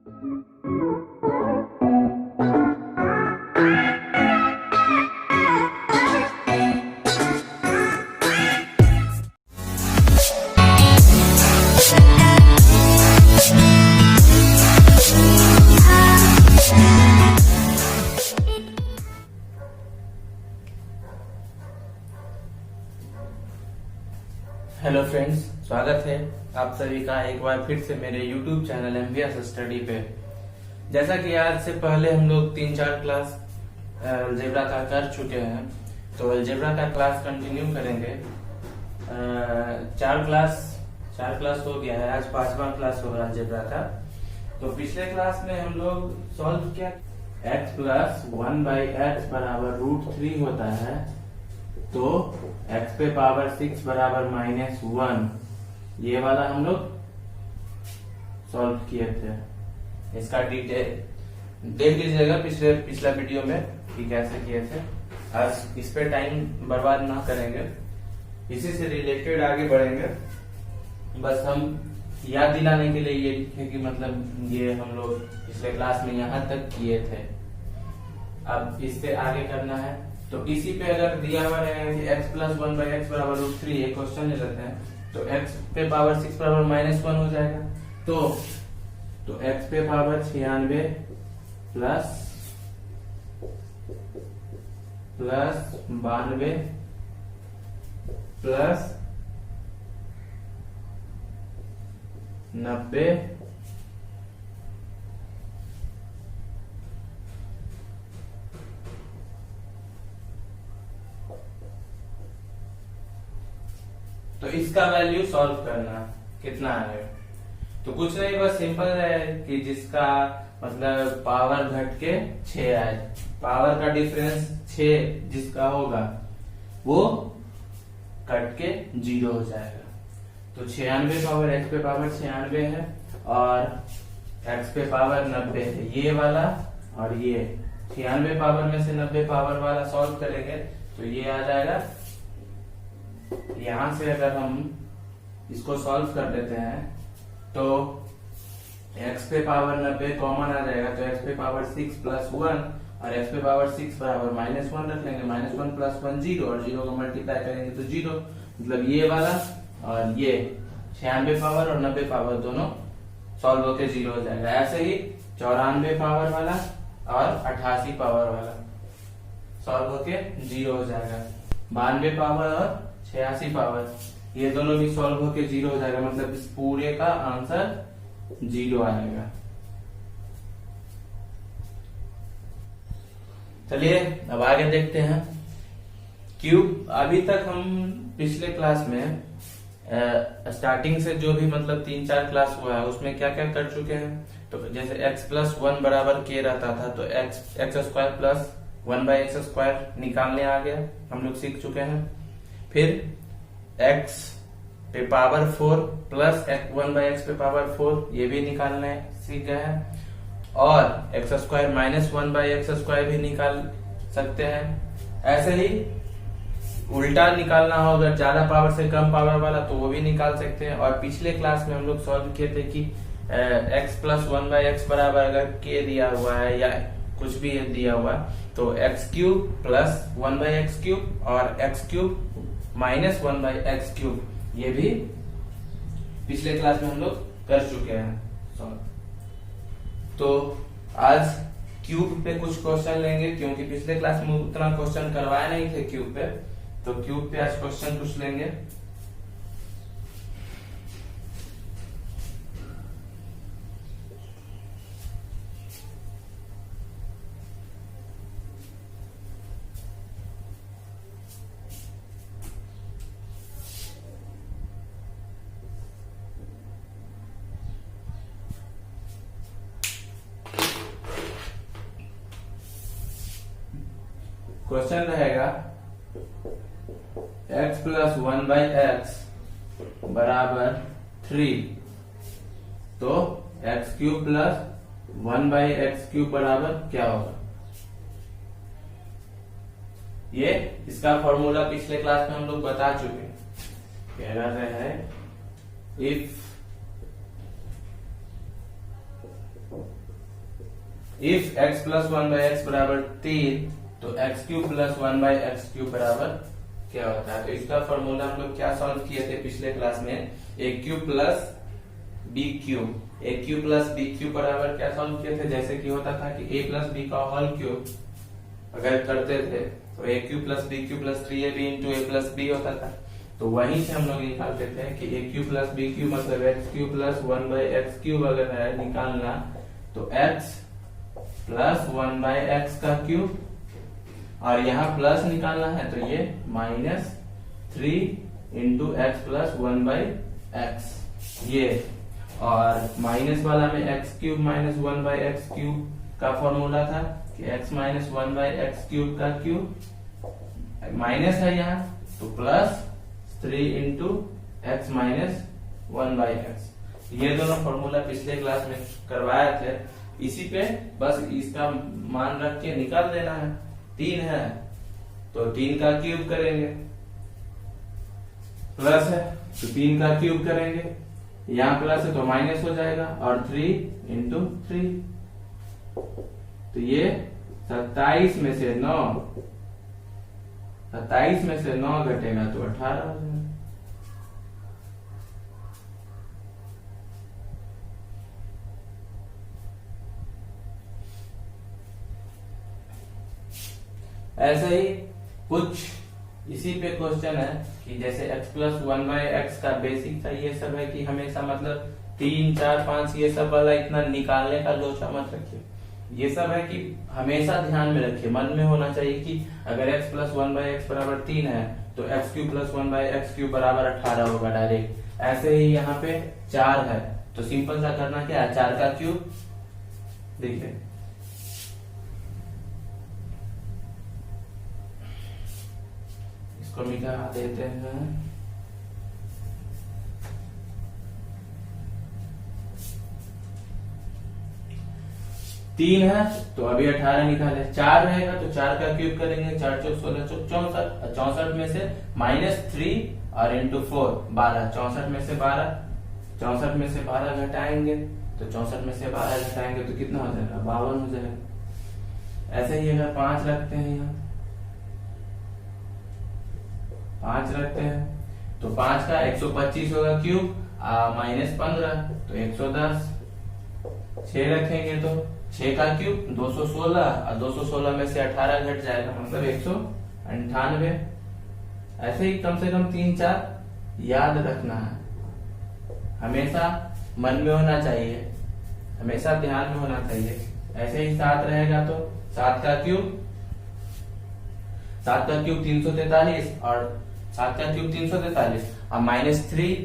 Hello friends, स्वागत है आप सभी का एक बार फिर से मेरे YouTube चैनल MVS स्टडी पे। जैसा कि आज से पहले हम लोग 3-4 क्लास अलजेब्रा का कर चुके हैं, तो अलजेब्रा का क्लास कंटिन्यू करेंगे। चार क्लास हो गया है, आज 5वां क्लास होगा अलजेब्रा का। तो पिछले क्लास में हम लोग सॉल्व किया x प्लस 1/x बराबर √3 होता है, तो x पे पावर 6 बराबर -1, ये वाला हम लोग सॉल्व किए थे। इसका डिटेल देख लीजिएगा पिछला वीडियो में कि कैसे किए थे। आज इस पे टाइम बर्बाद ना करेंगे, इसी से रिलेटेड आगे बढ़ेंगे। बस हम याद दिलाने के लिए ये लिखे कि मतलब ये हम लोग पिछले क्लास में यहाँ तक किए थे, अब इससे आगे करना है। तो इसी पे अगर दिया हुआ रहेगा कि x प्लस 1/x बराबर √3, ये क्वेश्चन ले लेते हैं, तो x पे पावर 6 बराबर -1 हो जाएगा। तो x पे पावर 96 प्लस 92 प्लस 90 तो इसका वैल्यू सॉल्व करना कितना है। तो कुछ नहीं, बस सिंपल है कि जिसका मतलब पावर घट के 6 आए, पावर का डिफरेंस 6 जिसका होगा वो कट के 0 हो जाएगा। तो 96 पावर x पे पावर 96 है और x पे पावर 90 है, ये वाला और ये 96 पावर में से 90 पावर वाला सॉल्व करेंगे तो ये आ जाएगा। यहां से अगर हम इसको सॉल्व कर देते हैं तो x पे पावर 90 कॉमन आ जाएगा, तो x पे पावर 6 प्लस 1 और x पे पावर 6 बराबर -1 रख लेंगे। -1 प्लस 1 0 और 0 को मल्टीप्लाई करेंगे तो 0, मतलब ये वाला और ये 96 पावर और 90 पावर दोनों सॉल्व होके 0 हो जाएगा। ऐसे ही 94 पावर वाला और 88 पावर वाला सॉल्व होके 0 हो जाएगा। 92 पावर और 86 पावर ये दोनों भी सॉल्व होके 0 हो जाएगा, मतलब इस पूरे का आंसर 0 आएगा। चलिए अब आगे देखते हैं क्यूब। अभी तक हम पिछले क्लास में स्टार्टिंग से जो भी मतलब 3-4 क्लास हुआ है उसमें क्या क्या कर चुके हैं। तो जैसे x प्लस 1 बराबर k रहता था, तो x square plus 1/x square निकालने आ गया, हम लोग सीख चुके हैं। फिर x पे पावर 4 प्लस 1/x पे पावर 4 ये भी निकालने सीख गए हैं, और x square minus 1/x square भी निकाल सकते हैं। ऐसे ही उल्टा निकालना होगा, ज्यादा पावर से कम पावर वाला, तो वो भी निकाल सकते हैं। और पिछले क्लास में हम लोग सॉल्व किए थे कि x प्लस 1/x बराबर अगर k दिया हुआ है या कुछ भी दिया हुआ तो x³ प्लस 1/x³ और x³ माइनस 1/x³, ये भी पिछले क्लास में हम लोग कर चुके हैं। तो आज क्यूब पे कुछ क्वेश्चन लेंगे, क्योंकि पिछले क्लास में उतना क्वेश्चन करवाए नहीं थे क्यूब पे, तो क्यूब पे आज क्वेश्चन कुछ लेंगे। क्वेश्चन रहेगा x प्लस 1/x बराबर 3, तो x³ प्लस 1/x³ बराबर क्या होगा। ये इसका फॉर्मूला पिछले क्लास में हम लोग बता चुके हैं। कह रहे हैं if if x plus 1/x बराबर 3 तो x cube plus 1/x cube बराबर क्या होता है। तो इसका फॉर्मूला हम लोग क्या सॉल्व किए थे पिछले क्लास में, a cube plus b cube, a cube plus b cube बराबर क्या सॉल्व किए थे, जैसे कि होता था कि a प्लस b का होल क्यूब अगर करते थे तो a cube plus b cube plus 3ab into a plus b होता था। तो वहीं से हम लोग निकालते थे कि a cube plus b cube मतलब x cube plus 1/x cube अगर है निकालना तो x प्लस 1/x का क्यूब, और यहाँ प्लस निकालना है तो ये minus 3 into x plus 1/x ये, और माइनस वाला में x cube minus 1/x cube का फॉर्मूला था कि x माइनस 1/x क्यूब का क्यूब माइनस है यहाँ तो plus 3 into x minus 1/x। ये दोनों फॉर्मूला पिछले क्लास में करवाए थे, इसी पे बस इसका मान रख के निकाल देना है। 3 है तो 3 का क्यूब करेंगे, प्लस है तो 3 का क्यूब करेंगे, यहाँ प्लस है तो माइनस हो जाएगा, और 3 इंटू 3 तो ये 27 में से 9, 27 में से 9 घटेगा तो 18 हो जाएगा। ऐसे ही कुछ इसी पे क्वेश्चन है कि जैसे x प्लस 1/x का बेसिक था, ये सब है कि हमेशा मतलब 3 4 5 ये सब वाला इतना निकालने का लोचा मत रखिए। ये सब है कि हमेशा ध्यान में रखिए, मन में होना चाहिए कि अगर x प्लस 1/x बराबर 3 है तो x cube plus 1/x cube बराबर 18 होगा डायरेक्ट। ऐसे ही यहाँ पे 4 है तो सिंपल सा करना क्या है, 4 का क्यूब, देखिए इसको मिटा देते हैं, तीन है तो अभी 18 निकाले, 4 रहेगा तो 4 का क्यूब करेंगे, 4 चौक 16 चौक 64, 64 में से माइनस 3 और इंटू 4 12, 64 में से 12, 64 में से 12 घटाएंगे तो 64 में से 12 घटाएंगे तो कितना हो जाएगा, 52 हो जाएगा। ऐसे ही अगर 5 रखते हैं, यहाँ 5 रखते हैं तो 5 का 125 होगा क्यूब, माइनस 15 तो 110, 6 रखेंगे तो 6 का क्यूब 216, और 216 में से 18 घट जाएगा मतलब 198। ऐसे ही कम से कम 3 4 याद रखना है, हमेशा मन में होना चाहिए, हमेशा ध्यान में होना चाहिए। ऐसे ही 7 रहेगा तो 7 का क्यूब 343, और 7 का क्यूब 343, और minus 3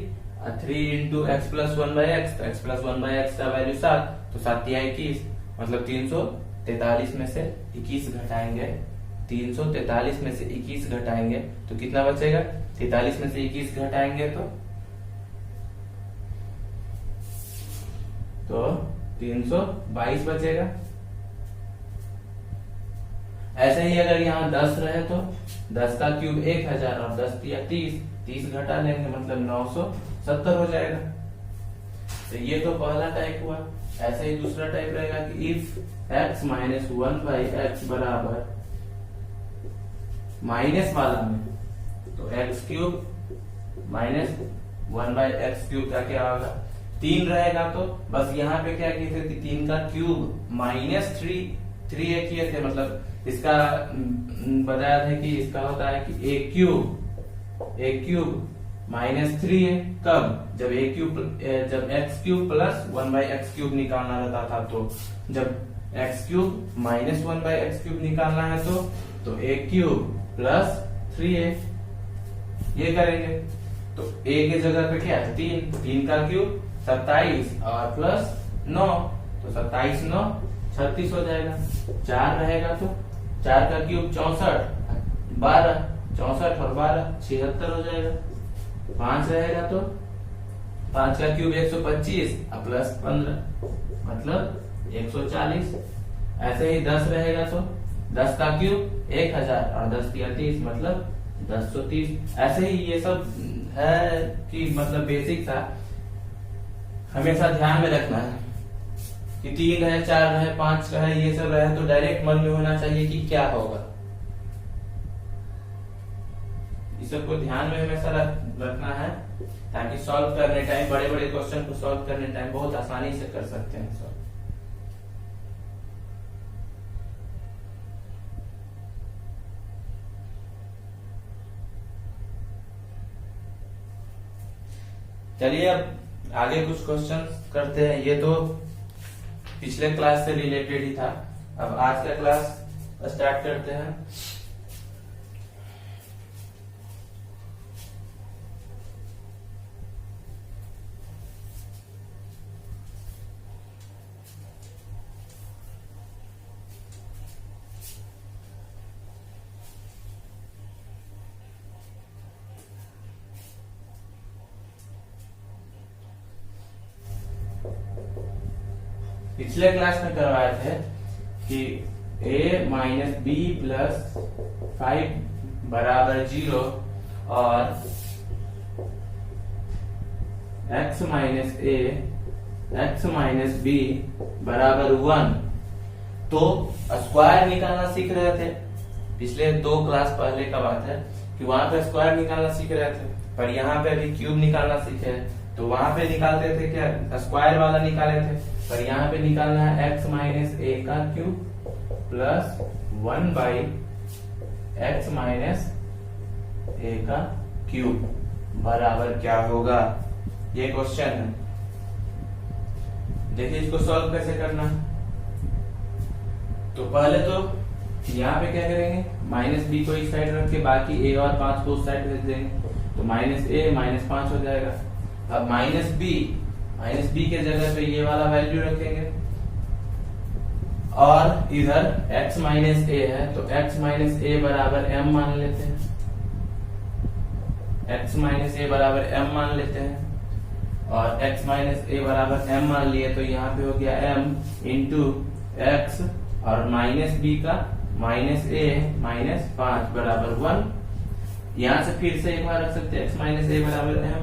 into x plus 1/x, तो एक्स प्लस 1/x का वैल्यू 7 तो 7 या 21 मतलब 343 में से 21 घटाएंगे, 343 में से 21 घटाएंगे तो कितना बचेगा, 43 में से 21 घटाएंगे तो 322 बचेगा। ऐसे ही अगर यहाँ 10 रहे तो 10 का क्यूब 1000 और 10 या 30 घटा लेंगे मतलब 970 हो जाएगा। तो ये तो पहला टाइप हुआ। ऐसे ही दूसरा टाइप रहेगा कि इफ x माइनस 1/x बराबर माइनस वाला में तो x cube minus 1/x cube का क्या होगा, 3 रहेगा तो बस यहाँ पे क्या किए थे कि 3 का क्यूब माइनस 3 किए थे, मतलब इसका बताया था कि इसका होता है कि a क्यूब माइनस 3 है कब, जब x cube plus 1/x cube निकालना रहता था। तो जब x cube minus 1/x cube निकालना है तो a क्यूब प्लस 3a ये करेंगे तो a के जगह पे क्या है 3 का क्यूब 27 और प्लस 9 तो 27 9 36 हो जाएगा। 4 रहेगा तो 4 का क्यूब 64 12 64 और 12 76 हो जाएगा। 5 रहेगा तो 5 का क्यूब 125 और प्लस 15 मतलब 140। ऐसे ही 10 रहेगा तो 10 का क्यूब 1000 और 10 या 30 मतलब 1030। ऐसे ही ये सब है कि मतलब बेसिक था, हमेशा ध्यान में रखना है। कि 3 रहे, 4 रहे, 5 रहे, ये सब रहे, तो डायरेक्ट मन में होना चाहिए कि क्या होगा। इस सबको ध्यान में हमेशा रखना है, ताकि सॉल्व करने टाइम, बड़े बड़े क्वेश्चन को सॉल्व करने टाइम बहुत आसानी से कर सकते हैं सॉल्व। चलिए अब आगे कुछ क्वेश्चन करते हैं। ये तो पिछले क्लास से रिलेटेड ही था। अब आज का क्लास स्टार्ट करते हैं। पिछले क्लास में करवाए थे कि a माइनस बी प्लस 5 बराबर 0 और x minus a x minus B बराबर 1, तो स्क्वायर निकालना सीख रहे थे। पिछले 2 क्लास पहले का बात है कि वहां पे स्क्वायर निकालना सीख रहे थे, पर यहाँ पे अभी क्यूब निकालना सीखे हैं। तो वहां पे निकालते थे क्या, स्क्वायर वाला निकाले थे, पर यहाँ पे निकालना है x माइनस ए का cube plus 1 by x minus A का क्यूब बराबर क्या होगा, ये क्वेश्चन है। देखिए इसको सॉल्व कैसे करना। तो पहले तो यहाँ पे क्या करेंगे, माइनस बी को इस साइड रख के बाकी ए और 5 को उस साइड भेज देंगे, तो माइनस ए माइनस 5 हो जाएगा। अब माइनस बी के जगह पे ये वाला वैल्यू रखेंगे, और इधर x माइनस ए है, तो x माइनस ए बराबर m मान लेते हैं। x माइनस ए बराबर m मान लेते हैं, और x माइनस ए बराबर m मान लिए, तो यहाँ पे हो गया m इंटू एक्स, और माइनस बी का माइनस ए माइनस 5 बराबर 1। यहां से फिर से एक बार रख सकते हैं x माइनस ए बराबर m,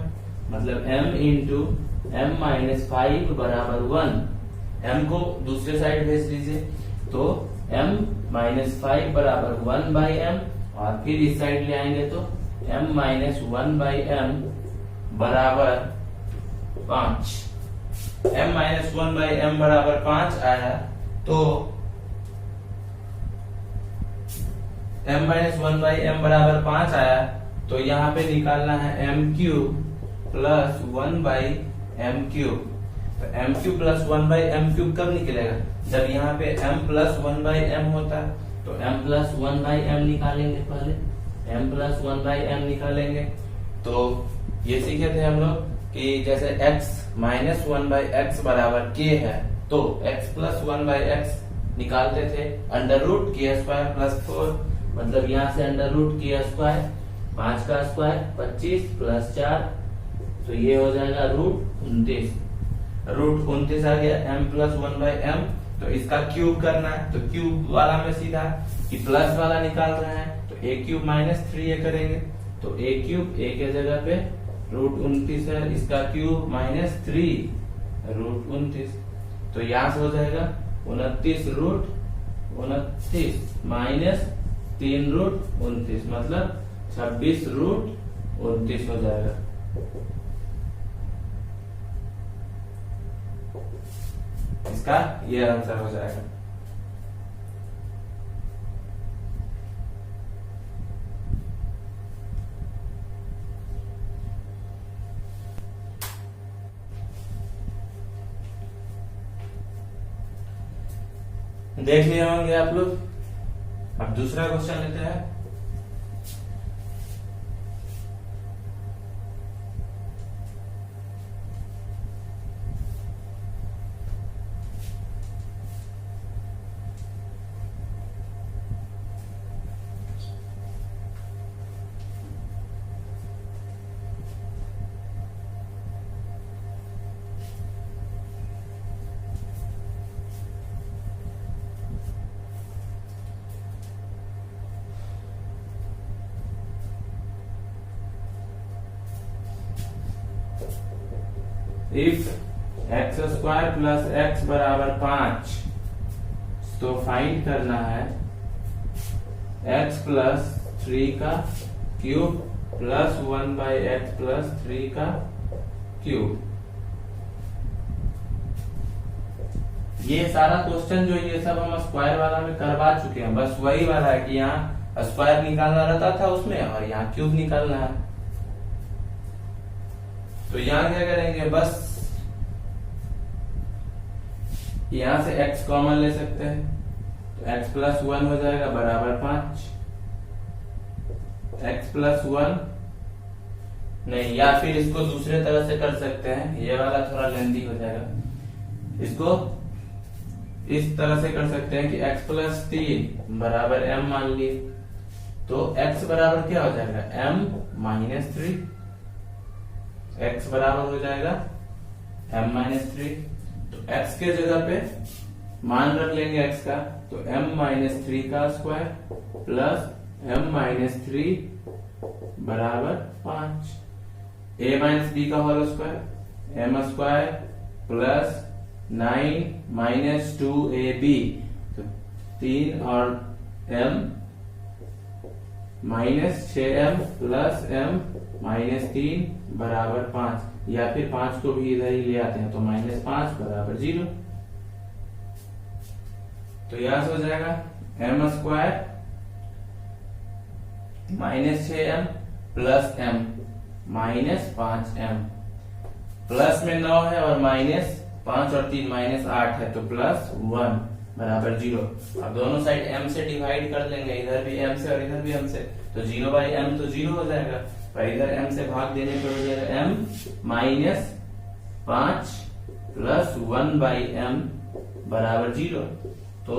मतलब m इंटू m माइनस 5 बराबर 1। m को दूसरे साइड भेज दीजिए, तो m माइनस 5 बराबर 1 बाई m, और फिर इस साइड ले आएंगे तो m माइनस 1 बाई m बराबर 5। m माइनस 1 बाई m बराबर 5 आया, तो m माइनस 1 बाई m बराबर 5 आया, तो यहाँ पे निकालना है m cube plus 1 by m cube. तो m cube plus 1 by m cube कब निकलेगा, जब यहाँ पे m प्लस 1 बाई m होता है, तो m प्लस 1 बाई m निकालेंगे। पहले m प्लस 1 बाई m निकालेंगे, तो ये सीखे थे हम लोग कि जैसे x माइनस 1 बाई एक्स बराबर k है, तो x प्लस 1 बाई एक्स निकालते थे under root k square plus 4, मतलब यहाँ से अंडर रूट k स्क्वायर, 5 का स्क्वायर 25 प्लस 4, तो ये हो जाएगा रूट 29। रूट 29 आ गया m प्लस 1 बाई m, तो इसका क्यूब करना है, तो क्यूब वाला में सीधा कि प्लस वाला निकाल रहे हैं, तो a क्यूब माइनस 3a करेंगे, तो a क्यूब a के जगह पे रूट 29 है, इसका क्यूब माइनस 3 रूट 29, तो यहाँ से हो जाएगा 29 रूट 29 माइनस 3 रूट 29, मतलब 26 रूट 29 हो जाएगा। इसका ये आंसर हो जाएगा। देख लिए होंगे आप लोग। अब दूसरा क्वेश्चन लेते हैं। If x square plus x बराबर 5, तो फाइंड करना है एक्स प्लस 3 का cube plus 1 by x plus 3 का क्यूब। ये सारा क्वेश्चन जो ये सब हम स्क्वायर वाला में करवा चुके हैं, बस वही वाला है कि यहाँ स्क्वायर निकालना रहता था उसमें और यहाँ क्यूब निकालना है। तो यहाँ क्या करेंगे, बस यहां से x कॉमन ले सकते हैं, तो x प्लस 1 हो जाएगा बराबर 5, x प्लस 1 नहीं, या फिर इसको दूसरे तरह से कर सकते हैं, ये वाला थोड़ा लेंदी हो जाएगा, इसको इस तरह से कर सकते हैं कि x प्लस 3 बराबर m मान लिए, तो x बराबर क्या हो जाएगा m माइनस 3, x बराबर हो जाएगा m माइनस 3। तो x के जगह पे मान रख लेंगे x का, तो m माइनस 3 का स्क्वायर प्लस m माइनस 3 बराबर 5, a माइनस b का whole square m square plus 9 minus 2ab, तो 3 और m minus 6m plus m minus 3 बराबर 5, या फिर 5 को भी इधर ही ले आते हैं, तो माइनस 5 बराबर 0। तो यहां से हो जाएगा m square minus 6m plus m minus 5m, plus में 9 है और माइनस 5 और 3 माइनस 8 है, तो प्लस 1 बराबर 0। अब दोनों साइड m से डिवाइड कर लेंगे, इधर भी m से और इधर भी m से, तो 0 बाई m तो 0 हो जाएगा, पर इधर m से भाग देने पर हो जाएगा m minus 5 plus 1 by m बराबर 0, तो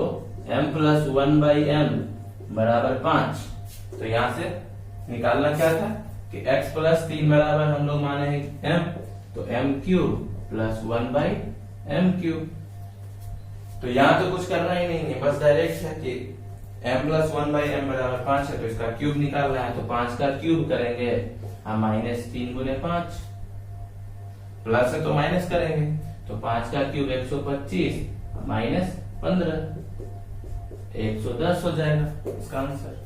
m प्लस 1 बाई m बराबर 5। तो यहां से निकालना क्या था कि x प्लस 3 बराबर हम लोग माने हैं m, तो m cube plus 1 by m cube. तो यहाँ तो कुछ करना ही नहीं है, बस डायरेक्ट है कि m प्लस 1 बाई m बराबर 5 है, तो इसका क्यूब निकालना है, तो 5 का क्यूब करेंगे हम माइनस 3 गुने 5, प्लस है तो माइनस करेंगे, तो 5 का क्यूब 125 माइनस 15, 110 हो जाएगा इसका आंसर।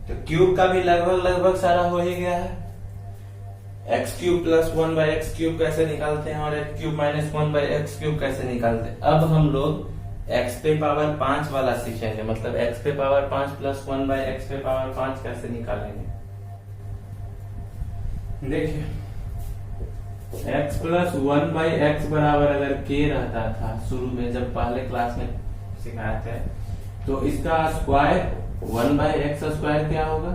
तो क्यूब का भी लगभग सारा हो ही गया है। X cube plus 1 by x cube कैसे निकालते हैं और x cube minus 1 by x cube कैसे निकालते हैं। अब हम लोग एक्स पे पावर 5 वाला सीखेंगे, मतलब एक्स पे पावर 5 प्लस 1 बाई एक्स पे पावर 5 कैसे निकालेंगे। देखिए x प्लस 1 बाई एक्स बराबर अगर k रहता था शुरू में जब पहले क्लास में सिखाए थे, तो इसका स्क्वायर 1 बाई एक्स स्क्वायर क्या होगा,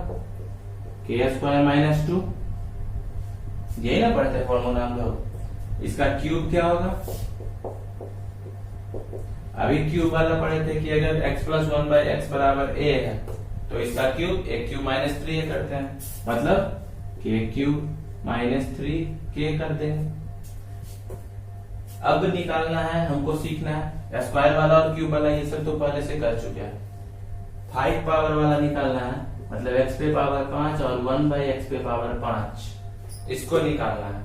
k स्क्वायर माइनस 2, यही ना पढ़ते हैं फॉर्मूला हम लोग। इसका क्यूब क्या होगा, अभी क्यूब वाला पढ़े थे कि अगर x प्लस 1 बाई एक्स बराबर a है, तो इसका क्यूब a क्यूब माइनस 3 करते हैं, मतलब k क्यूब माइनस 3k कर देंगे। अब निकालना है, हमको सीखना है स्क्वायर वाला और क्यूब वाला, ये सब तो पहले से कर चुके हैं। 5 पावर वाला निकालना है, मतलब x पे पावर 5 और 1 बाई एक्स पे पावर 5, इसको निकालना है।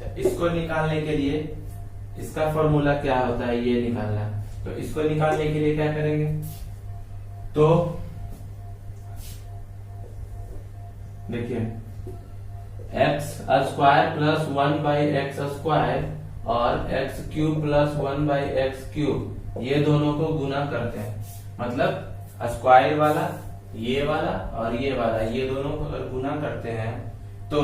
तो इसको निकालने के लिए इसका फॉर्मूला क्या होता है ये निकालना है। तो इसको निकालने के लिए क्या करेंगे, तो देखिए x square plus 1 by x square और x cube plus 1 by x cube, ये दोनों को गुना करते हैं, मतलब स्क्वायर वाला ये वाला और ये वाला, ये दोनों को अगर गुना करते हैं तो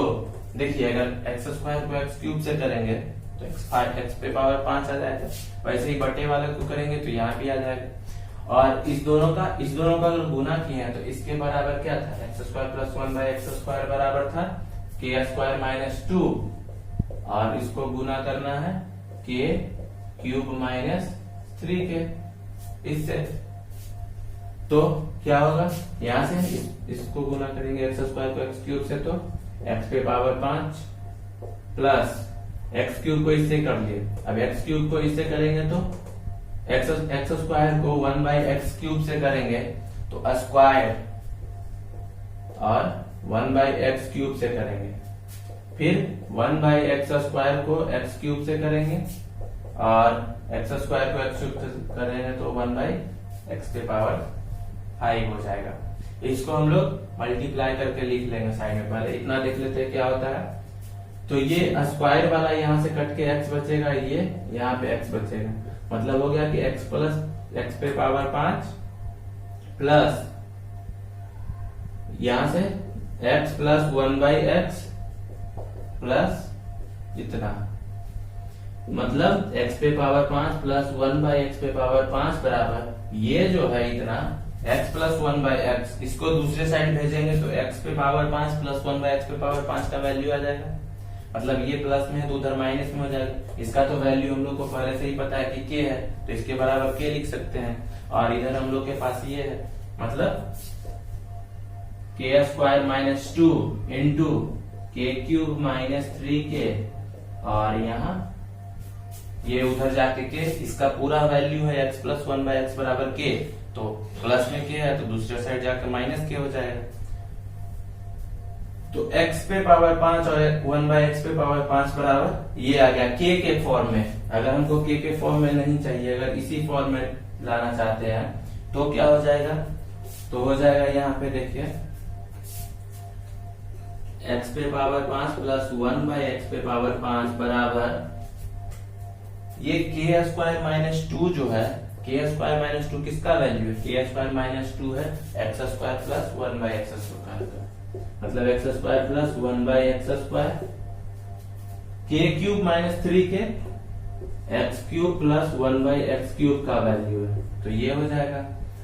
देखिए अगर एक्स स्क्वायर को एक्स क्यूब से करेंगे तो एक्स पे पावर 5 आ जाएगा, वैसे ही बटे वाले को करेंगे तो यहाँ भी आ जाएगा। और इस दोनों का अगर गुना किए हैं तो इसके बराबर क्या था, x square plus 1 by x square बराबर था के स्क्वायर माइनस 2, और इसको गुना करना है के क्यूब माइनस 3k इससे। तो क्या होगा, यहां से इसको गुना करेंगे एक्स स्क्वायर को एक्स क्यूब से, तो एक्स पे पावर 5 प्लस एक्स क्यूब को इससे कर लिए, अब एक्स क्यूब को इससे करेंगे तो एक्स स्क्वायर को 1 बाई एक्स क्यूब से करेंगे तो स्क्वायर और 1/x क्यूब से करेंगे, फिर 1/x² को x क्यूब से करेंगे और x² को x क्यूब से करेंगे तो 1/x⁵ हो जाएगा। इसको हम लोग मल्टीप्लाई करके लिख लेंगे साइड में। पहले इतना देख लेते हैं क्या होता है। तो ये स्क्वायर वाला यहाँ से कट के x बचेगा, ये यहाँ पे x बचेगा, मतलब हो गया कि x प्लस x⁵ प्लस यहां से x प्लस 1/x प्लस इतना, मतलब x⁵ प्लस 1/x⁵ बराबर ये जो है इतना x प्लस 1/x, इसको दूसरे साइड भेजेंगे तो x⁵ प्लस 1/x⁵ का वैल्यू आ जाएगा। मतलब ये प्लस में है तो उधर माइनस में हो जाएगा। इसका तो वैल्यू हम लोग को पहले से ही पता है कि k है, तो इसके बराबर k लिख सकते हैं। और इधर हम लोग के पास ये है, मतलब k² - 2 इंटू k³ - 3k, और यहाँ ये उधर जाके के इसका पूरा वैल्यू है x प्लस 1/x बराबर k, तो प्लस में k है तो दूसरे साइड जाकर माइनस k हो जाएगा। तो x⁵ और 1/x⁵ बराबर ये आ गया k के फॉर्म में। अगर हमको k के फॉर्म में नहीं चाहिए, अगर इसी फॉर्म में लाना चाहते हैं तो क्या हो जाएगा, तो हो जाएगा यहाँ पे देखिए x⁵ प्लस 1/x⁵ बराबर ये k² - 2 जो है, k² - 2 किसका वैल्यू है, k² - 2 है x² प्लस 1/x² का, मतलब x² plus 1/x², k³ - 3k x³ plus 1/x³ का वैल्यू है, तो ये हो जाएगा।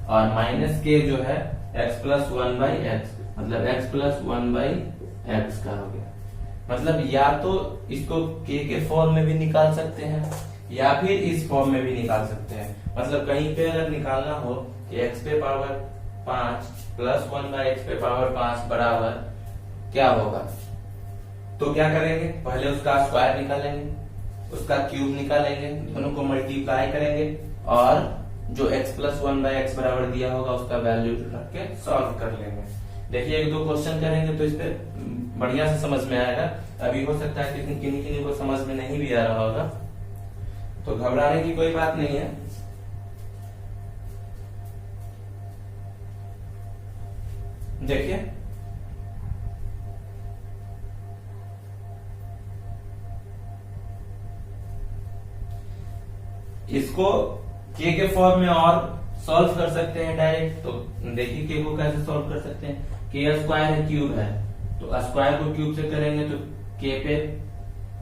और माइनस k जो है x प्लस 1/x, मतलब x प्लस 1/x का हो गया। मतलब या तो इसको k के फॉर्म में भी निकाल सकते हैं या फिर इस फॉर्म में भी निकाल सकते हैं। मतलब कहीं पे अगर निकालना हो कि x⁵ प्लस 1/x⁵ बराबर क्या होगा, तो क्या करेंगे, पहले उसका स्क्वायर निकालेंगे, उसका क्यूब निकालेंगे, दोनों को मल्टीप्लाई करेंगे और जो x प्लस 1/x बराबर दिया होगा उसका वैल्यू रख के सॉल्व कर लेंगे। देखिए एक दो क्वेश्चन करेंगे तो इस पे बढ़िया से समझ में आएगा। अभी हो सकता है कि किन्हीं को समझ में नहीं भी आ रहा होगा, तो घबराने की कोई बात नहीं है। देखिए इसको k के फॉर्म में और सॉल्व कर सकते हैं डायरेक्ट। तो देखिए k को कैसे सॉल्व कर सकते हैं, k² है क्यूब है, तो स्क्वायर को क्यूब से करेंगे तो k पे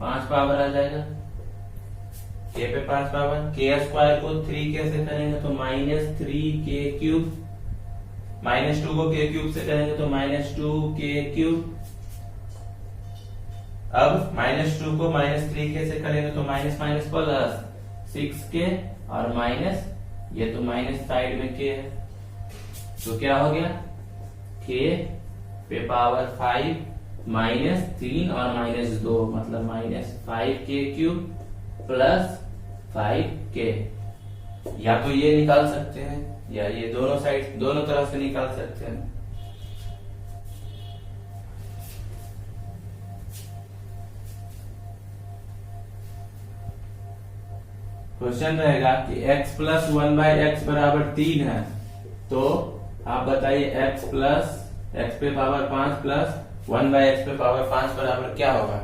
5 पावर आ जाएगा, k पे 5 पावर, k² को 3k से करेंगे तो -3k³, -2 को k³ से करेंगे तो -2k³, अब -2 को -3k से करेंगे तो माइनस माइनस प्लस 6k, और माइनस ये तो माइनस साइड में k है, तो क्या हो गया k पे पावर 5 -3 और -2, मतलब -5k³ प्लस 5k। या तो ये निकाल सकते हैं या ये दोनों साइड दोनों तरफ से निकाल सकते हैं। क्वेश्चन रहेगा कि x प्लस 1/x बराबर 3 है, तो आप बताइए x plus x⁵ plus 1/x⁵ बराबर क्या होगा।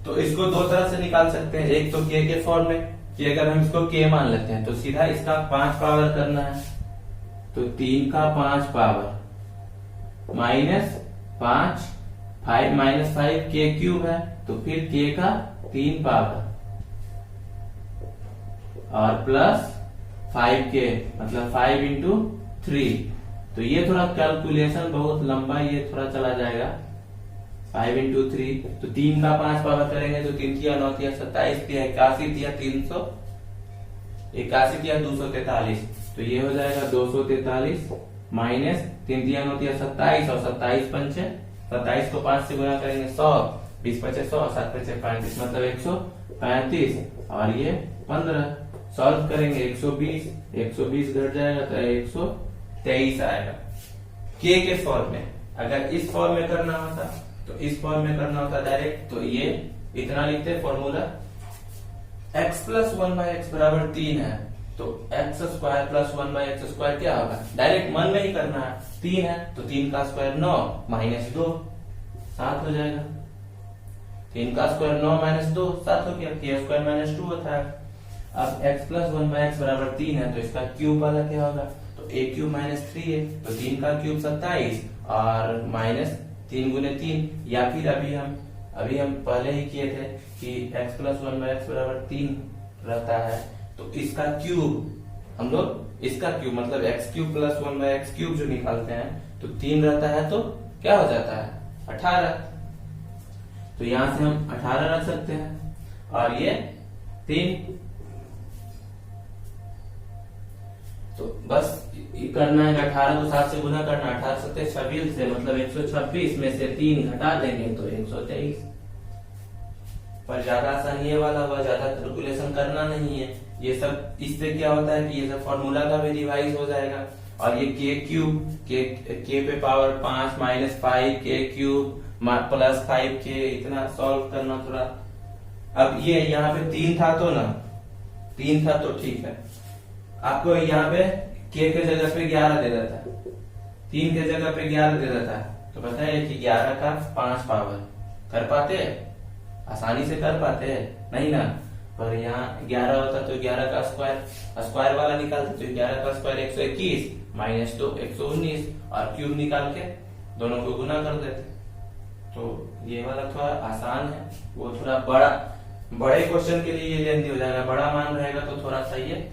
तो इसको दो तरह से निकाल सकते हैं, एक तो k के फॉर्म में कि अगर हम इसको k मान लेते हैं तो सीधा इसका 5 पावर करना है, तो 3 का 5 पावर -5 5 k³ है, तो फिर k का 3 पावर और प्लस 5k, मतलब 5 इंटू 3। तो ये थोड़ा कैलकुलेशन बहुत लंबा, ये थोड़ा चला जाएगा। 5 इंटू 3, तो 3 का 5 पावर करेंगे तो 3 × 9 = 27, 81 × 300, 81 × 243, तो ये हो जाएगा 243 माइनस 3 × 9 = 27 और 27 पंचे 27 को 5 से गुणा करेंगे 100, 20 × 5 = 100, 7 × 5 = 35, मतलब 135 और ये 15। सॉल्व करेंगे 120 घट जाएगा तो 123 आएगा k के फॉर्म में। अगर इस फॉर्म में करना होता तो इस फॉर्म में करना होता डायरेक्ट, तो ये इतना लिखते फॉर्मूला x प्लस 1/x बराबर 3 है, तो x square plus 1/x square क्या होगा, डायरेक्ट मन में ही करना है, 3 है तो 3 का स्क्वायर 9 माइनस 2 7 हो जाएगा। 3 का स्क्वायर 9 माइनस 2 7 हो गया, k स्क्वायर माइनस 2 होता है। अब x प्लस 1/x बराबर 3 है तो इसका क्यूब वाला क्या होगा, तो a क्यूब माइनस 3 है तो 3 का क्यूब 27 और माइनस 3 गुने 3, या फिर अभी हम पहले ही किए थे कि x प्लस 1/x बराबर 3 रहता है, तो इसका क्यूब हम लोग इसका क्यूब मतलब x cube plus 1/x cube जो निकालते हैं तो 3 रहता है, तो क्या हो जाता है 18, तो यहां से हम 18 रख सकते हैं और ये 3, तो बस करना है 18 को 7 से गुना करना, 18 सत्ते 26 से मतलब 126 में से 3 घटा देंगे तो 123। पर ज्यादा आसान ये वाला हुआ, ज्यादा कैलकुलेशन करना नहीं है, ये सब इससे क्या होता है कि ये सब फॉर्मूला का भी रिवाइज हो जाएगा। और ये के क्यूब के पे पावर 5 माइनस 5 के क्यूब प्लस 5 के, इतना सॉल्व करना थोड़ा। अब ये यहाँ पे 3 था तो ना, 3 था तो ठीक है, आपको यहाँ पे k के जगह पे 11 दे देता है, 3 के जगह पे 11 दे देता है, तो पता है कि 11 का 5 पावर कर पाते हैं, आसानी से कर पाते हैं नहीं ना। पर यहाँ 11 होता तो 11 का स्क्वायर वाला निकालते तो 11 का स्क्वायर 121 माइनस 2 119 और क्यूब निकाल के दोनों को गुना कर देते। तो ये वाला थोड़ा आसान है, वो थोड़ा बड़े क्वेश्चन के लिए ये लेंथी हो जाएगा, बड़ा मान रहेगा तो थोड़ा सा ये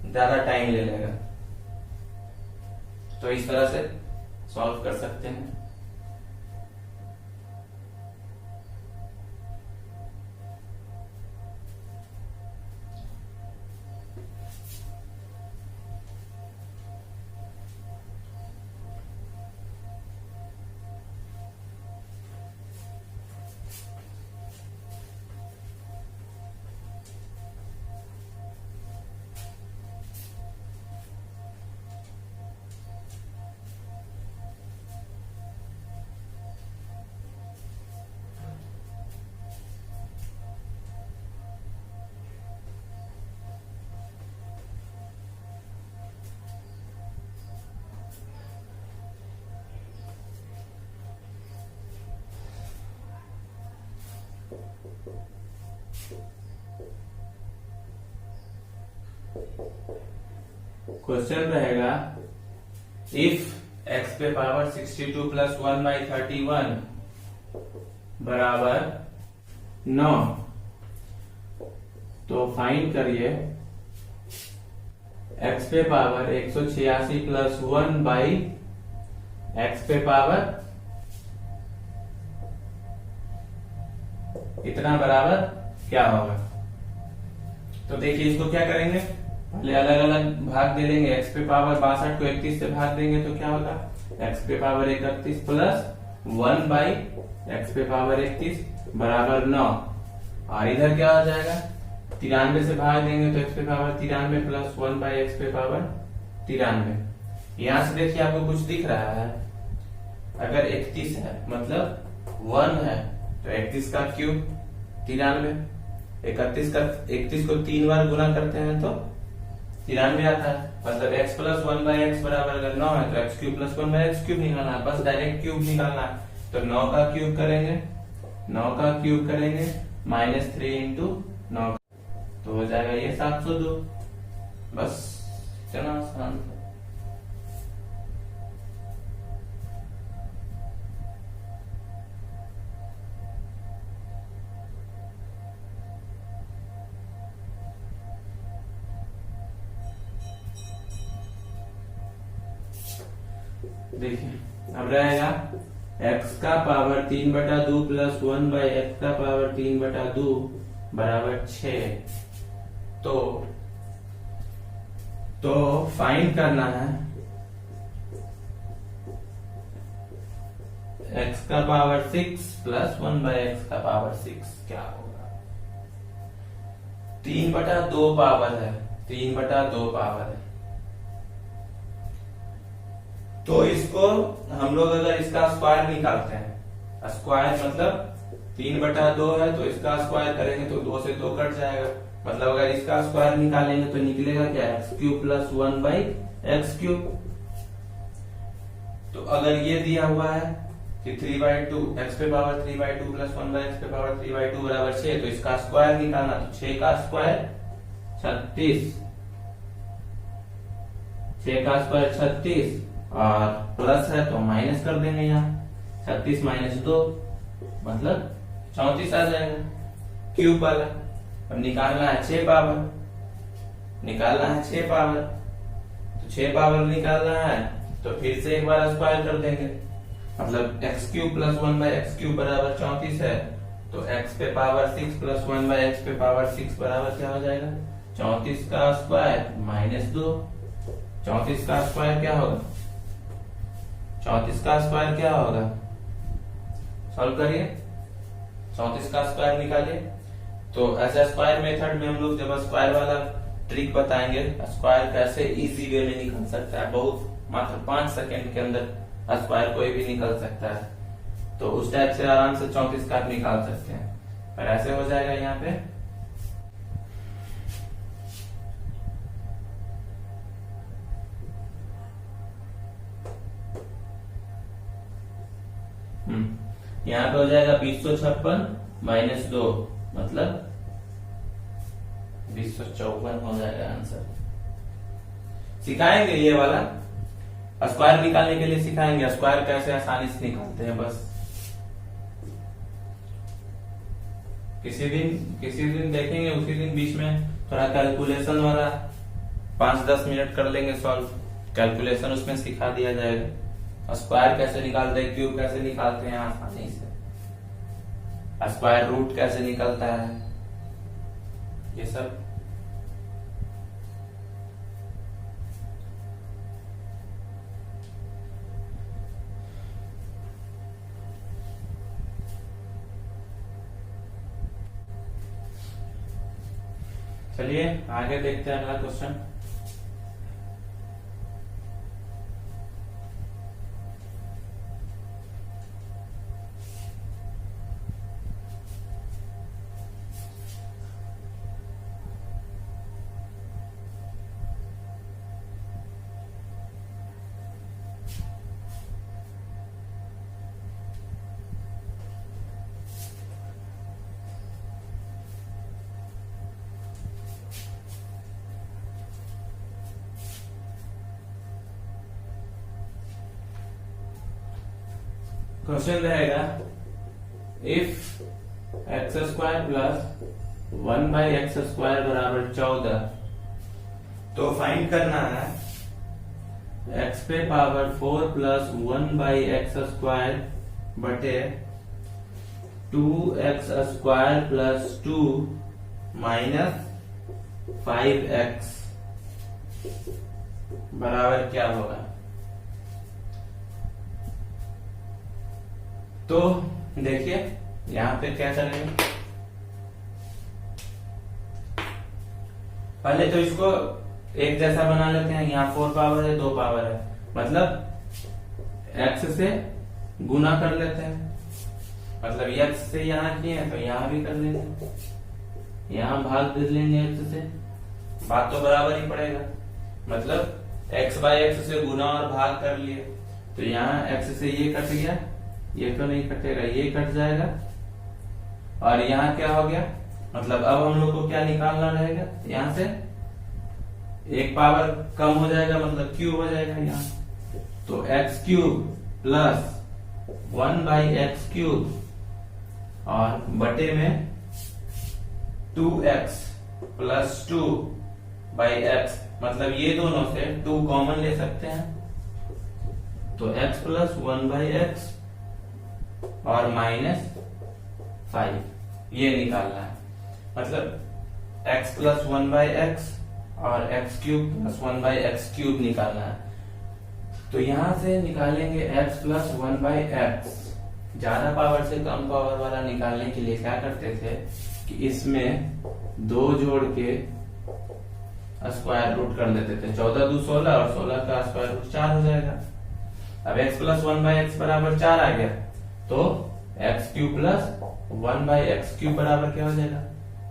ज्यादा टाइम ले लेगा। तो इस तरह से सॉल्व कर सकते हैं। क्वेश्चन रहेगा इफ x पे पावर 62 प्लस 1/31 बराबर 9, तो फाइंड करिए x पे पावर 186 प्लस 1/x पे पावर इतना बराबर क्या होगा। तो देखिए इसको क्या करेंगे, पहले अलग अलग भाग दे देंगे। x पे पावर 62 को 31 से भाग देंगे तो क्या होगा, x पे पावर 31 प्लस 1/x पे पावर 31 बराबर 9, और इधर क्या हो जाएगा 93 से भाग देंगे तो x पे पावर 93 प्लस 1/x पे पावर 93। यहां से देखिए आपको कुछ दिख रहा है, अगर 31 है मतलब 1 है तो 31 का क्यूब 93, 31 को 3 बार गुना करते हैं तो 93 आता है, मतलब x प्लस 1/x बराबर अगर 9 है तो x cube plus 1/x cube निकालना है, बस डायरेक्ट क्यूब निकालना है। तो 9 का क्यूब करेंगे, 9 का क्यूब करेंगे माइनस 3 इंटू 9, तो हो जाएगा ये 702। बस इतना आसान। देखिए अब रहेगा x का पावर 3/2 प्लस 1/x का पावर 3/2 बराबर 6। तो फाइंड करना है x का पावर 6 प्लस 1/x का पावर 6 क्या होगा। 3/2 पावर है, 3/2 पावर है, तो इसको हम लोग अगर इसका स्क्वायर निकालते हैं, स्क्वायर मतलब 3/2 है तो इसका स्क्वायर करेंगे तो 2 से 2 कट जाएगा। मतलब अगर इसका स्क्वायर निकालेंगे तो निकलेगा क्या, x³ + 1/x³। तो अगर ये दिया हुआ है कि 3/2 x पे पावर 3/2 + 1/x पे पावर 3/2 बराबर 6, तो इसका स्क्वायर निकालना, तो 6 का स्क्वायर 36, 6 का स्क्वायर 36 और प्लस है तो माइनस कर देंगे यहाँ, 36 - 2 मतलब 34 आ जाएगा क्यूब वाला। अब निकालना है 6 पावर, निकालना है 6 पावर, तो 6 पावर निकालना है तो फिर से एक बार स्क्वायर कर देंगे। मतलब x³ + 1/x³ बराबर 34 है, तो x पे पावर 6 + 1/x पे पावर 6 बराबर क्या हो जाएगा, 34 का स्क्वायर -2। 34 का स्क्वायर क्या होगा, 34 का स्क्वायर क्या होगा, सॉल्व करिए, 34 का स्क्वायर निकालिए। तो ऐसा स्क्वायर मेथड में हम लोग जब स्क्वायर वाला ट्रिक बताएंगे, स्क्वायर कैसे इजी वे में निकल सकता है, बहुत मात्र 5 सेकंड के अंदर स्क्वायर कोई भी निकल सकता है, तो उस टाइप से आराम से 34 का निकाल सकते हैं। पर ऐसे हो जाएगा यहाँ पे, यहाँ पे हो जाएगा 2056 - 2 मतलब 2054 हो जाएगा आंसर। सिखाएंगे ये वाला, स्क्वायर निकालने के लिए सिखाएंगे, स्क्वायर कैसे आसानी से निकालते हैं। बस किसी दिन देखेंगे, उसी दिन बीच में थोड़ा कैलकुलेशन वाला 5-10 मिनट कर लेंगे सॉल्व, कैलकुलेशन उसमें सिखा दिया जाएगा। स्क्वायर कैसे निकालते हैं, क्यूब कैसे निकालते हैं आसानी से, स्क्वायर रूट कैसे निकलता है, ये सब। चलिए आगे देखते हैं अगला क्वेश्चन। क्वेश्चन रहेगा इफ x² + 1/x² बराबर 14, तो फाइंड करना है x पे पावर 4 + 1/x² बटे 2x² + 2 - 5x बराबर क्या होगा। तो देखिए यहां पे क्या करेंगे, पहले तो इसको एक जैसा बना लेते हैं। यहाँ 4 पावर है, 2 पावर है, मतलब x से गुना कर लेते हैं। मतलब x से यहाँ किए हैं तो यहाँ भी कर लेंगे, यहाँ भाग दे लेंगे x से, बात तो बराबर ही पड़ेगा। मतलब x/x से गुना और भाग कर लिए, तो यहाँ x से ये कट गया, ये तो नहीं कटेगा, ये कट जाएगा, और यहाँ क्या हो गया, मतलब अब हम लोग को क्या निकालना रहेगा, यहाँ से एक पावर कम हो जाएगा, मतलब क्यूब हो जाएगा यहाँ। तो x³ + 1/x³ और बटे में 2x + 2/x, मतलब ये दोनों से 2 कॉमन ले सकते हैं, तो x + 1/x और -5 ये निकालना है। मतलब x + 1/x और x³ + 1/x³ निकालना है। तो यहां से निकालेंगे x + 1/x। ज्यादा पावर से कम पावर वाला निकालने के लिए क्या करते थे कि इसमें 2 जोड़ के स्क्वायर रूट कर देते थे। 14 × 2 = 16 और 16 का स्क्वायर रूट 4 हो जाएगा। अब x प्लस 1/x बराबर 4 आ गया, तो एक्स क्यूब प्लस 1/x³ बराबर क्या हो जाएगा,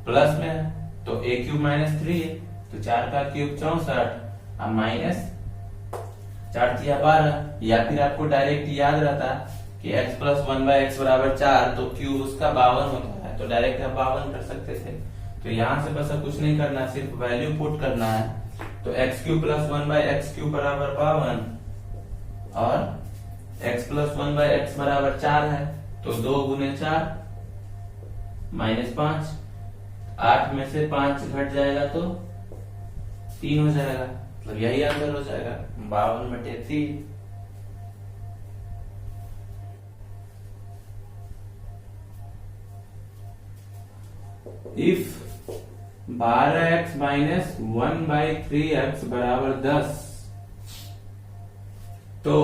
प्लस में है तो a क्यूब माइनस 3 है, तो 4 का क्यूब 64, अब माइनस 4 तिया 12, या फिर आपको डायरेक्ट याद रहता कि x प्लस 1/x बराबर 4, तो क्यूब उसका 52 होता है, तो डायरेक्ट आप 52 कर सकते थे। तो यहाँ से बस अब कुछ नहीं करना, सिर्फ वैल्यू पुट करना है, तो x क्यूब प्लस 1/x³ बराबर 52 और x प्लस 1/x बराबर 4 है, तो 2 गुने 4 माइनस 5, 8 में से 5 घट जाएगा तो 3 हो जाएगा, मतलब यही आंसर हो जाएगा 52/3। इफ 12x माइनस 1/3x बराबर 10, तो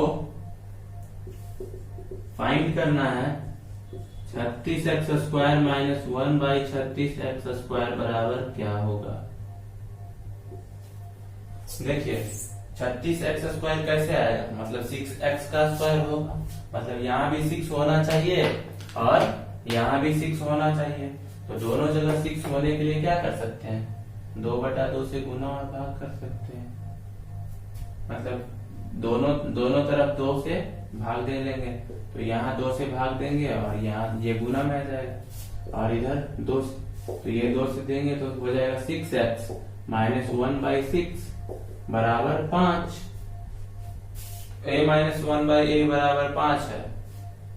फाइंड करना है 36x² माइनस 1/36x² बराबर क्या होगा। देखिए 36x² कैसे आएगा, मतलब 6x का स्क्वायर होगा, मतलब यहाँ भी 6 होना चाहिए और यहाँ भी 6 होना चाहिए, तो दोनों जगह 6 होने के लिए क्या कर सकते हैं, 2/2 से गुना और भाग कर सकते हैं, मतलब दोनों तरफ 2 से भाग दे लेंगे, तो यहाँ 2 से भाग देंगे और यहाँ ये गुना में आ जाएगा, और इधर 2 तो ये 2 से देंगे तो हो जाएगा 6x माइनस 1/6 बराबर 5, a माइनस 1/a बराबर 5 है,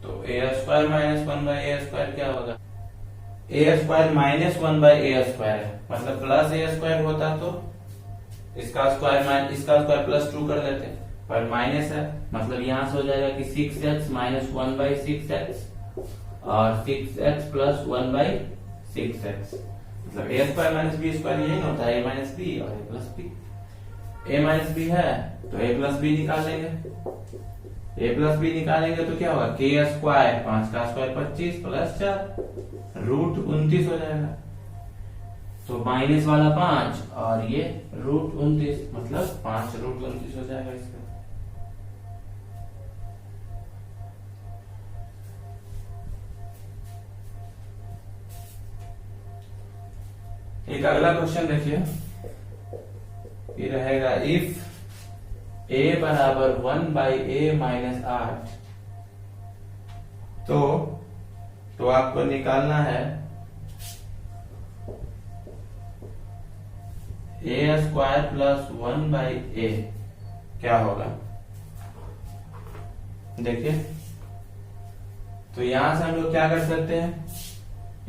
तो a² माइनस 1/a² क्या होगा, a² माइनस 1/a² है, मतलब प्लस a² होता तो इसका स्क्वायर प्लस 2 कर लेते, पर माइनस है, मतलब यहाँ से हो जाएगा कि 6x माइनस 1/6x और 6x प्लस 1/6x, मतलब a² माइनस b² यही होता है, a माइनस b और a plus b, a minus b है तो a प्लस b निकाल लेंगे, a प्लस b निकालेंगे तो क्या होगा, k², 5 का स्क्वायर 25 प्लस 4 रूट 29 हो जाएगा, तो माइनस वाला 5 और ये रूट 29, मतलब 5 रूट 29 हो जाएगा इसका। एक अगला क्वेश्चन देखिए, ये रहेगा इफ a बराबर 1/a माइनस 8, तो आपको निकालना है a² प्लस 1/a क्या होगा। देखिए तो यहां से हम लोग क्या कर सकते हैं,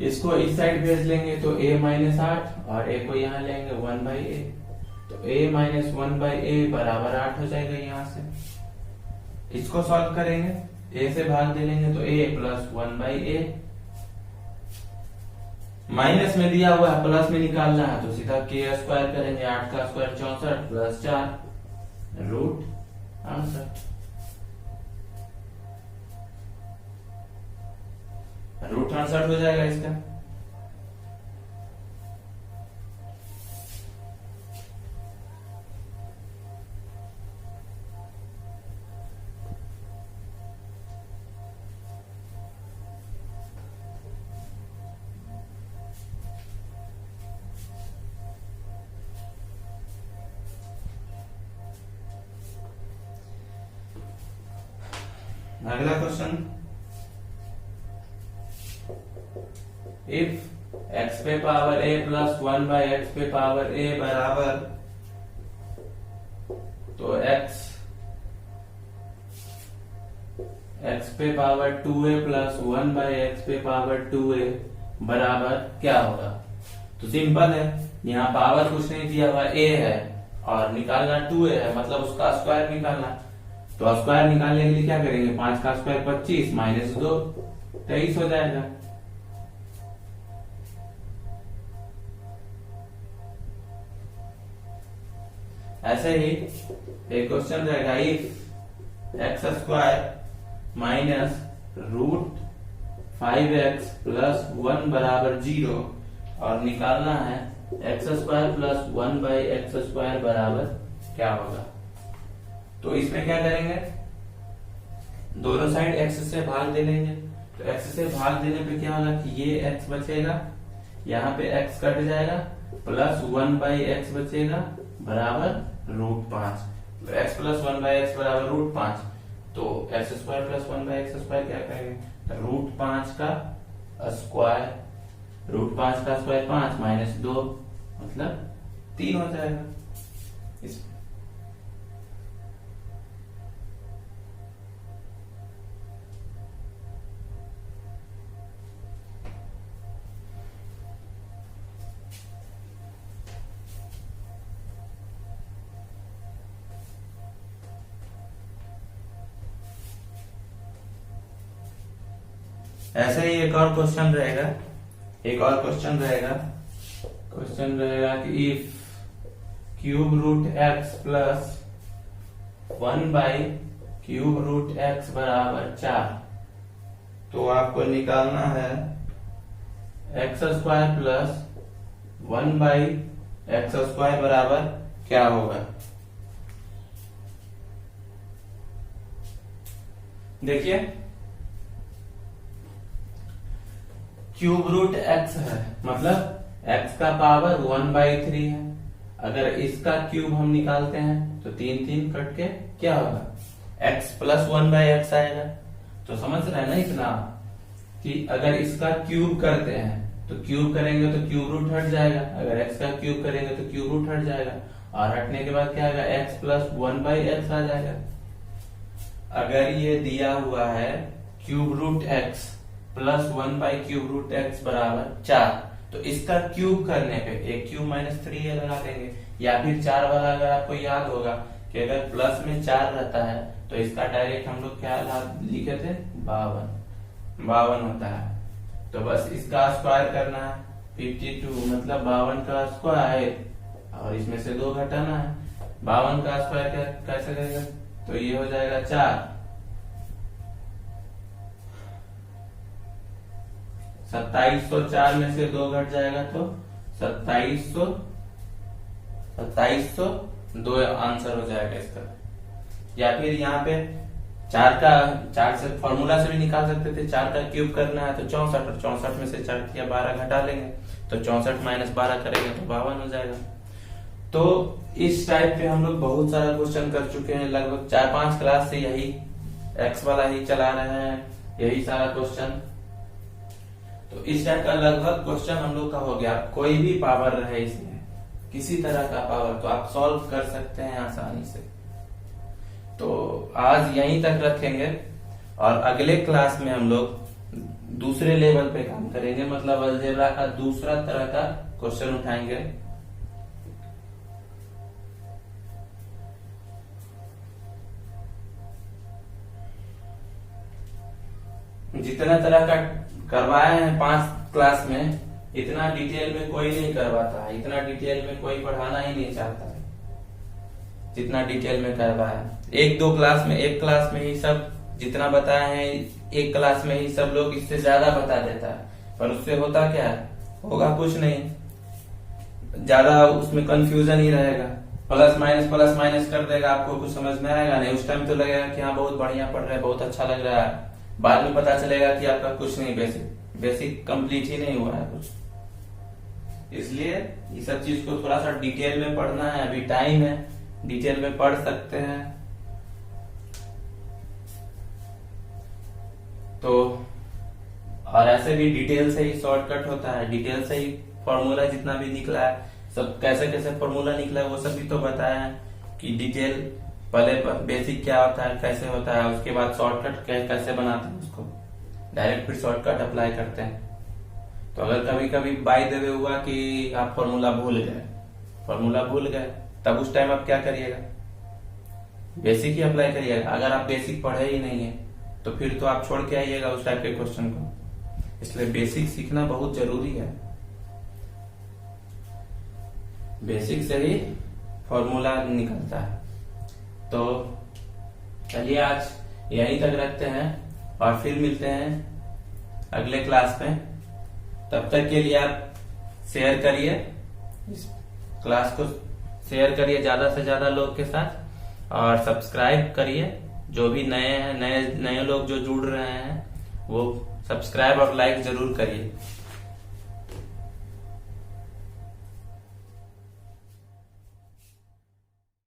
इसको इस साइड भेज लेंगे तो a माइनस 8 और a को यहाँ लेंगे 1/a, तो a माइनस 1/a बराबर 8 हो जाएगा। यहाँ से इसको सॉल्व करेंगे, a से भाग दे लेंगे तो a प्लस 1/a, माइनस में दिया हुआ है प्लस में निकालना है तो सीधा k² करेंगे, 8 का स्क्वायर 64 प्लस 4 रूट 68, रूट 68 हो जाएगा इसका। अगला क्वेश्चन, इफ x पे पावर a प्लस 1/x पे पावर a बराबर, तो x पे पावर 2a प्लस 1/x पे पावर 2a बराबर क्या होगा। तो सिंपल है, यहाँ पावर कुछ नहीं दिया हुआ a है और निकालना 2a है, मतलब उसका स्क्वायर निकालना, तो स्क्वायर निकालने के लिए क्या करेंगे, 5 का स्क्वायर 25 माइनस 2 23 हो जाएगा। ऐसे ही एक क्वेश्चन रहेगा, if x² minus root 5x plus 1 बराबर 0 और निकालना है x² प्लस 1/x² बराबर क्या होगा। तो इसमें क्या करेंगे, दोनों साइड x से भाग दे लेंगे। तो x से भाग देने पे क्या होगा कि ये x बचेगा, यहाँ पे x कट जाएगा, प्लस 1/x बचेगा बराबर √5। तो x प्लस 1/x बराबर √5। तो x square plus 1/x square क्या करेंगे, √5 का स्क्वायर, √5 का स्क्वायर 5 माइनस 2 मतलब 3 हो जाएगा। इस ऐसे ही एक और क्वेश्चन रहेगा, क्वेश्चन रहेगा कि if cube root x plus 1/क्यूब रूट एक्स बराबर 4, तो आपको निकालना है एक्स स्क्वायर प्लस 1/एक्स स्क्वायर बराबर क्या होगा। देखिए क्यूब रूट एक्स है, मतलब एक्स का पावर 1/3 है। अगर इसका क्यूब हम निकालते हैं तो 3 कट के क्या होगा, x प्लस 1/x आएगा। तो समझ रहे हैं ना इतना कि अगर इसका क्यूब करते हैं तो क्यूब करेंगे तो क्यूब रूट हट जाएगा, अगर x का क्यूब करेंगे तो क्यूब रूट हट जाएगा, और हटने के बाद क्या आएगा, x प्लस 1/x आ जाएगा। अगर ये दिया हुआ है क्यूब रूट x प्लस 1/क्यूब रूट एक्स बराबर 4, तो इसका क्यूब करने पे एक क्यूब माइनस 3 लगा देंगे, या फिर 4 वाला अगर आपको याद होगा कि अगर प्लस में 4 रहता है तो इसका डायरेक्ट हम लोग क्या लिखे थे, 52 होता है। तो बस इसका स्क्वायर करना है, 52 मतलब 52 का स्क्वायर, और इसमें से 2 घटाना है। 52 का स्क्वायर कैसे करेगा, तो ये हो जाएगा 4, 2704 में से 2 घट जाएगा तो 2700 2 आंसर हो जाएगा इसका। या फिर यहाँ पे 4 से फॉर्मूला से भी निकाल सकते थे, 4 का क्यूब करना है तो 64, और 64 में से 4 या 12 घटा लेंगे तो 64 माइनस 12 करेंगे तो 52 हो जाएगा। तो इस टाइप पे हम लोग बहुत सारा क्वेश्चन कर चुके हैं, लगभग 4-5 क्लास से यही एक्स वाला ही चला रहे हैं, यही सारा क्वेश्चन। तो इस टाइप का लगभग क्वेश्चन हम लोग का हो गया। कोई भी पावर रहे इसमें, किसी तरह का पावर, तो आप सॉल्व कर सकते हैं आसानी से। तो आज यहीं तक रखेंगे, और अगले क्लास में हम लोग दूसरे लेवल पे काम करेंगे, मतलब अलजेब्रा का दूसरा तरह का क्वेश्चन उठाएंगे। जितना तरह का करवाए हैं 5 क्लास में, इतना डिटेल में कोई नहीं करवाता है, इतना डिटेल में कोई पढ़ाना ही नहीं चाहता है जितना डिटेल में करवाया। 1-2 क्लास में, एक क्लास में ही सब जितना बताए हैं, एक क्लास में ही सब लोग इससे ज्यादा बता देता है, पर उससे होता क्या है, होगा कुछ नहीं, ज्यादा उसमें कंफ्यूजन ही रहेगा, प्लस माइनस कर देगा, आपको कुछ समझ में आएगा नहीं। उस टाइम तो लगेगा कि हाँ बहुत बढ़िया पढ़ रहे हैं, बहुत अच्छा लग रहा है, बाद में पता चलेगा कि आपका कुछ नहीं, बेसिक कंप्लीट ही नहीं हुआ है कुछ। इसलिए ये सब चीज को थोड़ा सा डिटेल में पढ़ना है, अभी टाइम है, डिटेल में पढ़ सकते हैं। तो और ऐसे भी डिटेल से ही शॉर्टकट होता है, डिटेल से ही फॉर्मूला जितना भी निकला है, सब कैसे कैसे फॉर्मूला निकला है वो सब भी तो बताया है कि डिटेल पहले बेसिक क्या होता है, कैसे होता है, उसके बाद शॉर्टकट कैसे बनाते हैं, उसको डायरेक्ट फिर शॉर्टकट अप्लाई करते हैं। तो अगर कभी कभी बाय द वे हुआ कि आप फॉर्मूला भूल गए, तब उस टाइम आप क्या करिएगा, बेसिक ही अप्लाई करिएगा। अगर आप बेसिक पढ़े ही नहीं है तो फिर तो आप छोड़ के आइएगा उस टाइप के क्वेश्चन को। इसलिए बेसिक सीखना बहुत जरूरी है, बेसिक से ही फॉर्मूला निकलता है। तो चलिए आज यहीं तक रखते हैं, और फिर मिलते हैं अगले क्लास में। तब तक के लिए आप शेयर करिए, इस क्लास को शेयर करिए ज्यादा से ज्यादा लोग के साथ, और सब्सक्राइब करिए जो भी नए हैं, नए नए लोग जो जुड़ रहे हैं वो सब्सक्राइब और लाइक जरूर करिए।